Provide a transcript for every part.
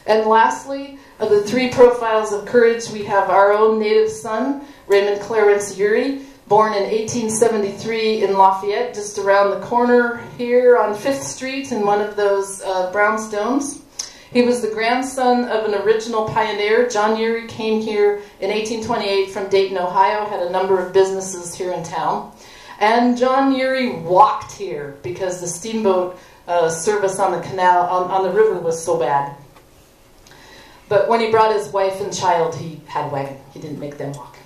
And lastly, of the three profiles of courage, we have our own native son, Raymond Clarence Ewry, born in 1873 in Lafayette, just around the corner here on 5th Street in one of those brownstones. He was the grandson of an original pioneer. John Ewry came here in 1828 from Dayton, Ohio, had a number of businesses here in town. And John Ewry walked here because the steamboat service on the canal, on the river was so bad. But when he brought his wife and child, he had a wagon. He didn't make them walk.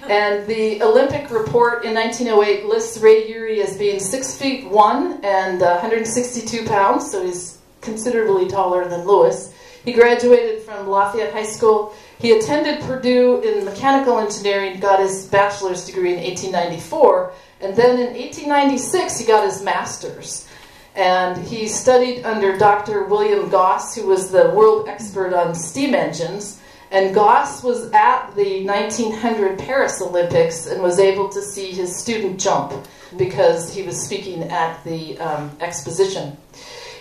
And the Olympic report in 1908 lists Ray Ewry as being 6'1" and 162 pounds, so he's considerably taller than Lewis. He graduated from Lafayette High School. He attended Purdue in mechanical engineering, got his bachelor's degree in 1894, and then in 1896 he got his master's. And he studied under Dr. William Goss, who was the world expert on steam engines. And Goss was at the 1900 Paris Olympics and was able to see his student jump because he was speaking at the exposition.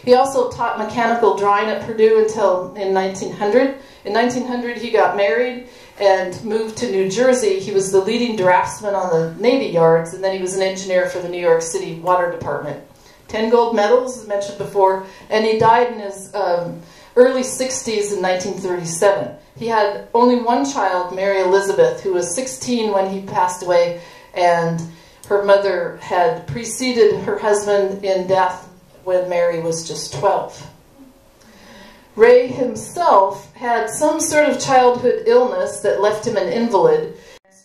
He also taught mechanical drawing at Purdue until in 1900. In 1900, he got married and moved to New Jersey. He was the leading draftsman on the Navy yards, and then he was an engineer for the New York City Water Department. 10 gold medals, as mentioned before, and he died in his early 60s in 1937. He had only one child, Mary Elizabeth, who was 16 when he passed away, and her mother had preceded her husband in death when Mary was just 12. Ray himself had some sort of childhood illness that left him an invalid.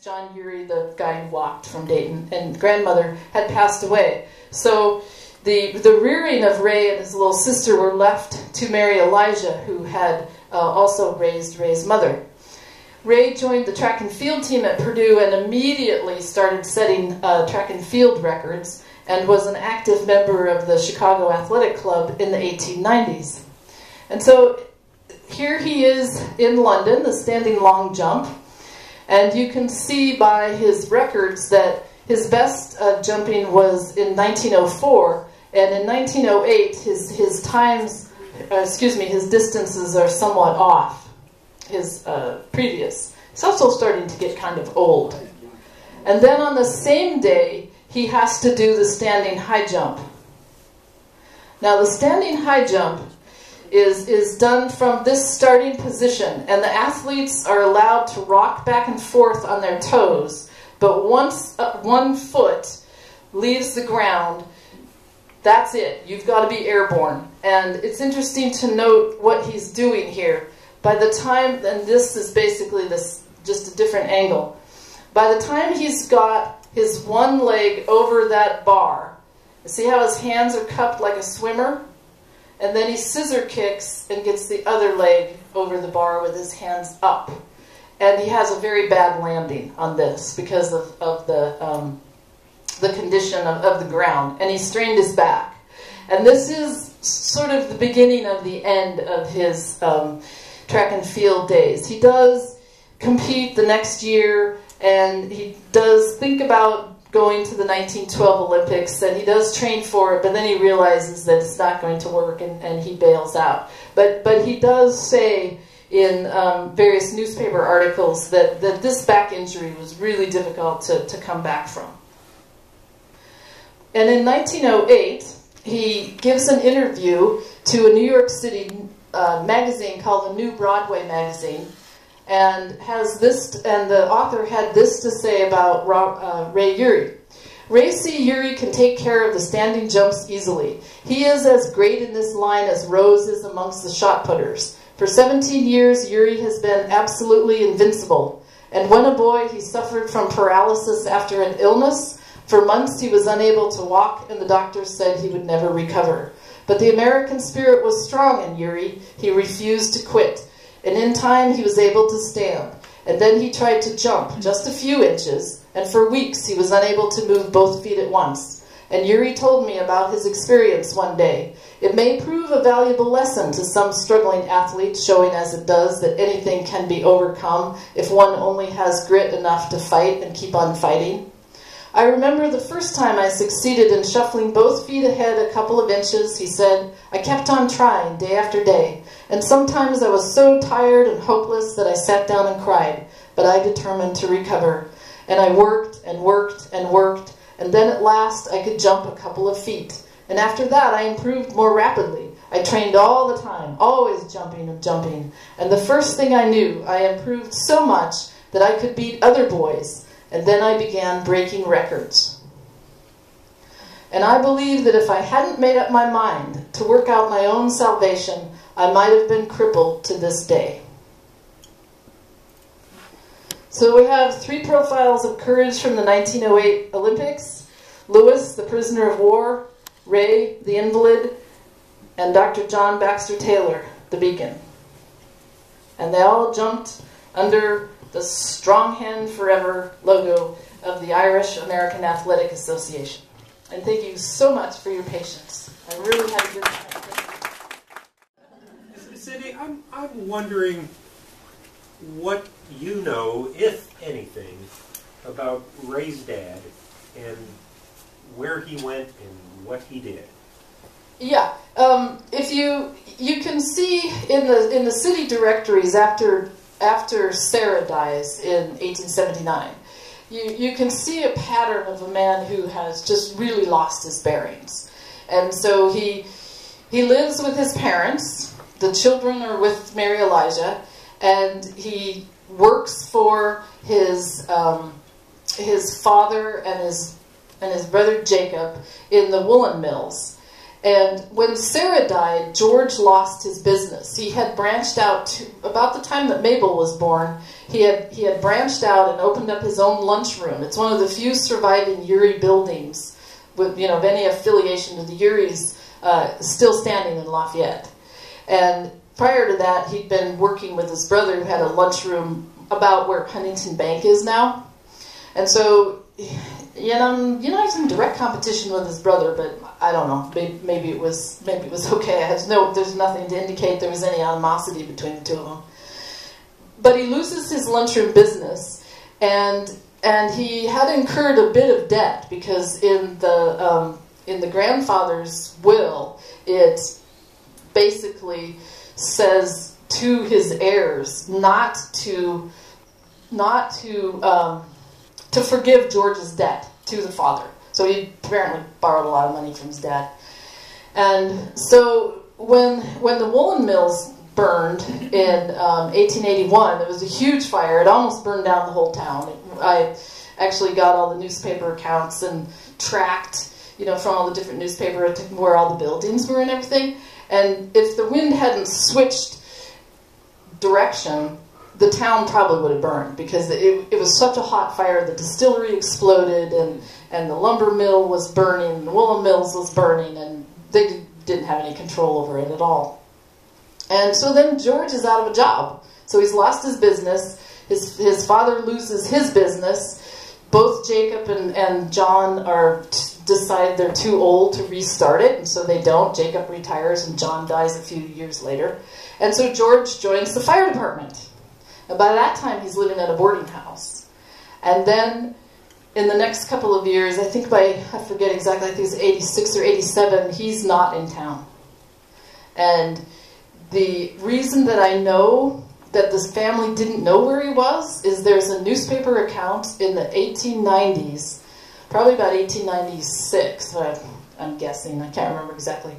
John Ewry, the guy who walked from Dayton, and grandmother had passed away. So the rearing of Ray and his little sister were left to Mary Elijah, who had also raised Ray's mother. Ray joined the track and field team at Purdue and immediately started setting track and field records and was an active member of the Chicago Athletic Club in the 1890s. And so here he is in London, the standing long jump, and you can see by his records that his best jumping was in 1904, and in 1908 his times, his distances are somewhat off his previous. He's also starting to get kind of old. And then on the same day, he has to do the standing high jump. Now the standing high jump is done from this starting position, and the athletes are allowed to rock back and forth on their toes, but once one foot leaves the ground, that's it. You've got to be airborne. And it's interesting to note what he's doing here. By the time, and this is basically just a different angle. By the time he's got his one leg over that bar, see how his hands are cupped like a swimmer? And then he scissor kicks and gets the other leg over the bar with his hands up. And he has a very bad landing on this because of the condition of the ground. And he strained his back. And this is sort of the beginning of the end of his track and field days. He does compete the next year, and he does think about going to the 1912 Olympics, and he does train for it, but then he realizes that it's not going to work, and he bails out. But he does say in various newspaper articles that this back injury was really difficult to come back from. And in 1908, he gives an interview to a New York City magazine called the New Broadway Magazine, and the author had this to say about Ray Ewry. Ray C. Ewry can take care of the standing jumps easily. He is as great in this line as Rose is amongst the shot putters. For 17 years, Ewry has been absolutely invincible. And when a boy, he suffered from paralysis after an illness. For months, he was unable to walk, and the doctors said he would never recover. But the American spirit was strong in Ewry. He refused to quit. And in time, he was able to stand. And then he tried to jump just a few inches, and for weeks he was unable to move both feet at once. And Ewry told me about his experience one day. It may prove a valuable lesson to some struggling athletes, showing as it does that anything can be overcome if one only has grit enough to fight and keep on fighting. I remember the first time I succeeded in shuffling both feet ahead a couple of inches, he said. I kept on trying day after day, and sometimes I was so tired and hopeless that I sat down and cried, but I determined to recover. And I worked and worked and worked, and then at last I could jump a couple of feet. And after that I improved more rapidly. I trained all the time, always jumping and jumping. And the first thing I knew, I improved so much that I could beat other boys. And then I began breaking records. And I believe that if I hadn't made up my mind to work out my own salvation, I might have been crippled to this day. So we have 3 profiles of courage from the 1908 Olympics. Lewis, the prisoner of war, Ray, the invalid, and Dr. John Baxter Taylor, the beacon. And they all jumped under the Strong Hand Forever logo of the Irish American Athletic Association. And thank you so much for your patience. I really had a good time. Cindy, I'm wondering what you know, if anything, about Ray's dad and where he went and what he did. Yeah, if you can see in the city directories after Sarah dies in 1879, you can see a pattern of a man who has just really lost his bearings. And so he lives with his parents, the children are with Mary Elijah, and he works for his father and his brother Jacob in the woolen mills. And when Sarah died, George lost his business. He had branched out to, about the time that Mabel was born, he had branched out and opened up his own lunchroom. It's one of the few surviving Ewry buildings with, of any affiliation to the Ewrys still standing in Lafayette. And prior to that, he'd been working with his brother who had a lunchroom about where Huntington Bank is now. And so, he's in direct competition with his brother, but I don't know. Maybe it was okay. There's nothing to indicate there was any animosity between the two of them. But he loses his lunchroom business, and he had incurred a bit of debt because in the grandfather's will, it basically says to his heirs not to forgive George's debt to the father. So he apparently borrowed a lot of money from his dad. And so when the woolen mills burned in 1881, it was a huge fire. It almost burned down the whole town. I actually got all the newspaper accounts and tracked, from all the different newspapers where all the buildings were and everything. And if the wind hadn't switched direction, the town probably would have burned because it was such a hot fire. The distillery exploded, and the lumber mill was burning, and the woolen mills was burning, and they didn't have any control over it at all. And so then George is out of a job. So he's lost his business. His father loses his business. Both Jacob and John decide they're too old to restart it, and so they don't. Jacob retires, and John dies a few years later. And so George joins the fire department. And by that time, he's living at a boarding house. And then, in the next couple of years, I forget exactly, I think it's 86 or 87, he's not in town. And the reason that I know that this family didn't know where he was is there's a newspaper account in the 1890s, probably about 1896, I'm guessing, I can't remember exactly,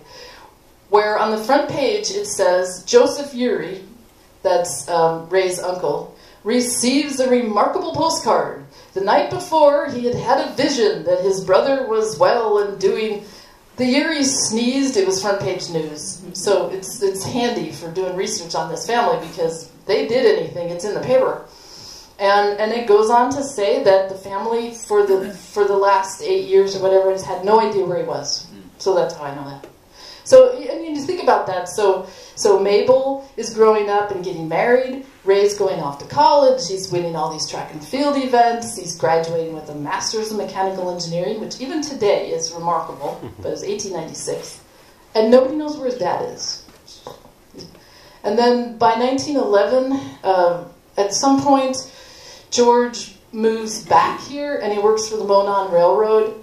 where on the front page it says, Joseph Ewry, that's Ray's uncle, receives a remarkable postcard. The night before, he had had a vision that his brother was well and doing. The Ewrys sneezed, it was front page news. So it's handy for doing research on this family because they did anything, it's in the paper. And it goes on to say that the family for the last 8 years or whatever has had no idea where he was. So that's how I know that. So, and you think about that. So Mabel is growing up and getting married. Ray's going off to college. He's winning all these track and field events. He's graduating with a master's in mechanical engineering, which even today is remarkable, but it's 1896. And nobody knows where his dad is. And then by 1911, at some point, George moves back here, and he works for the Monon Railroad,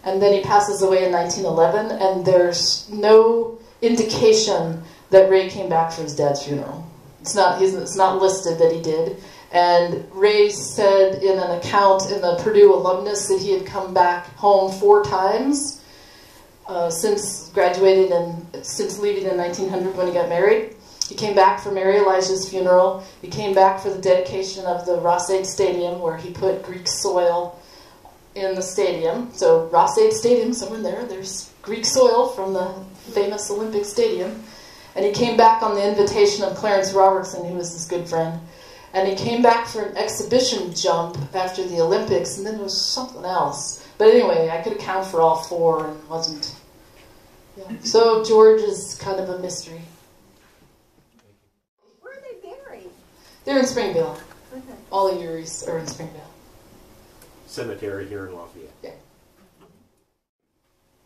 and then he passes away in 1911, and there's no indication that Ray came back for his dad's funeral. It's not listed that he did. And Ray said in an account in the Purdue alumnus that he had come back home 4 times since graduated and since leaving in 1900 when he got married. He came back for Mary Elijah's funeral. He came back for the dedication of the Ross-Ade Stadium, where he put Greek soil in the stadium. So Ross-Ade Stadium, somewhere there, there's Greek soil from the famous Olympic Stadium. And he came back on the invitation of Clarence Robertson, who was his good friend. And he came back for an exhibition jump after the Olympics, and then there was something else. But anyway, I could account for all 4 and wasn't. Yeah. So George is kind of a mystery. Where are they buried? They're in Springville. Okay. All the Ewrys are in Springville. Cemetery here in Lafayette. Yeah.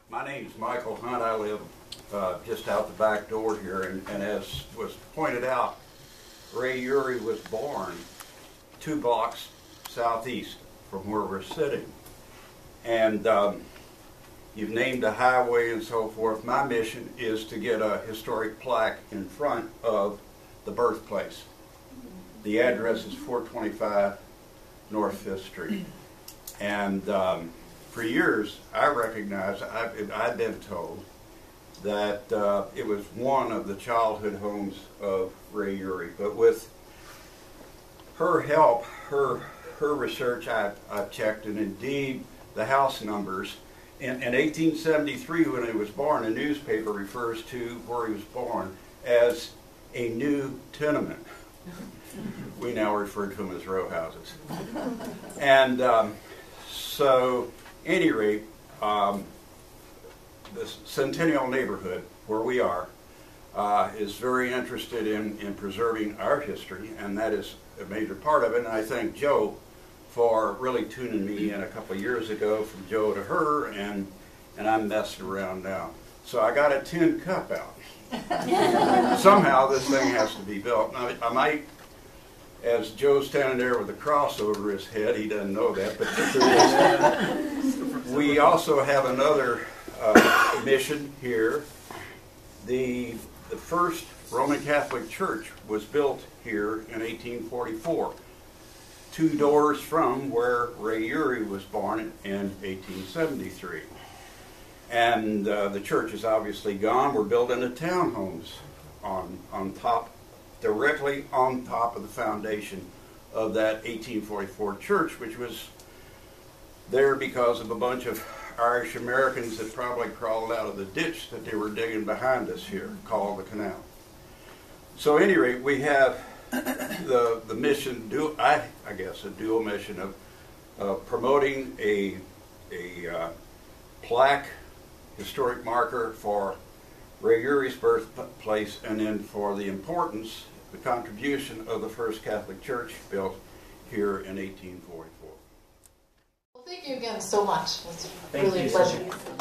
My name's Michael Hunt. I live just out the back door here, and as was pointed out, Ray Ewry was born 2 blocks southeast from where we're sitting. And you've named a highway and so forth. My mission is to get a historic plaque in front of the birthplace. The address is 425 North 5th Street. And for years, I recognized, I've been told, that it was one of the childhood homes of Ray Ewry. But with her help, her research, I've checked, and indeed the house numbers. In 1873, when he was born, a newspaper refers to where he was born as a new tenement. We now refer to them as row houses. And so, at any rate, the Centennial neighborhood, where we are, is very interested in preserving our history, and that is a major part of it. And I thank Joe for really tuning me in a couple of years ago, from Joe to her, and I'm messing around now. So I got a tin cup out. Somehow this thing has to be built. Now, I might, as Joe's standing there with a cross over his head, he doesn't know that, but there is. We also have another mission here. The first Roman Catholic Church was built here in 1844, 2 doors from where Ray Ewry was born in 1873. And the church is obviously gone. We're building the townhomes on top, directly on top of the foundation of that 1844 church, which was there because of a bunch of Irish Americans that probably crawled out of the ditch that they were digging behind us here, called the canal. So at any rate, we have the mission, I guess, a dual mission of promoting a plaque, historic marker for Ray Ewry's birthplace, and then for the importance, the contribution of the first Catholic Church built here in 1844. Well, thank you again so much. It's Thank really you a so pleasure. much.